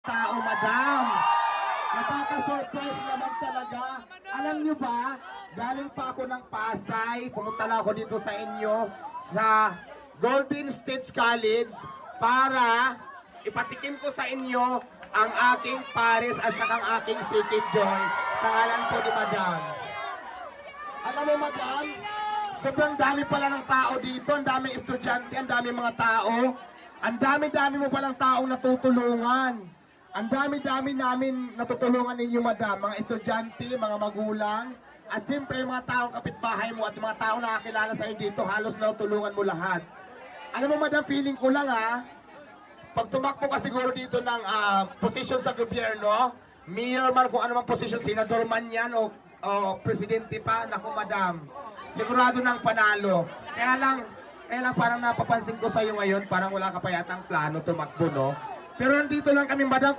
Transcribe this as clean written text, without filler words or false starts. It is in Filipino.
tao, madam. Nakaka-surprise naman talaga. Alam nyo ba, galing pa ako ng Pasay, pumunta lang ako dito sa inyo, sa Golden State College, para ipatikim ko sa inyo ang aking Paris at saka ang aking City Joy sa ngalan po ni madam. Alam mo madam, sobrang dami pala ng tao dito, ang daming estudyante, ang daming mga tao, ang dami-dami mo palang taong natutulungan. Ang dami-dami namin natutulungan ninyo madam, mga estudyante, mga magulang, at siyempre mga taong kapitbahay mo at mga taong nakakilala sa inyo dito, halos natutulungan mo lahat. Alam mo madam, feeling ko lang pag tumakbo ka siguro dito ng posisyon sa gobyerno, mayor man kung ano mang posisyon, senador man yan o presidente pa, naku madam, sigurado ng panalo. Kaya lang parang napapansin ko sa iyo ngayon, parang wala ka pa yatang plano tumakbo, no? Pero nandito lang kami madam.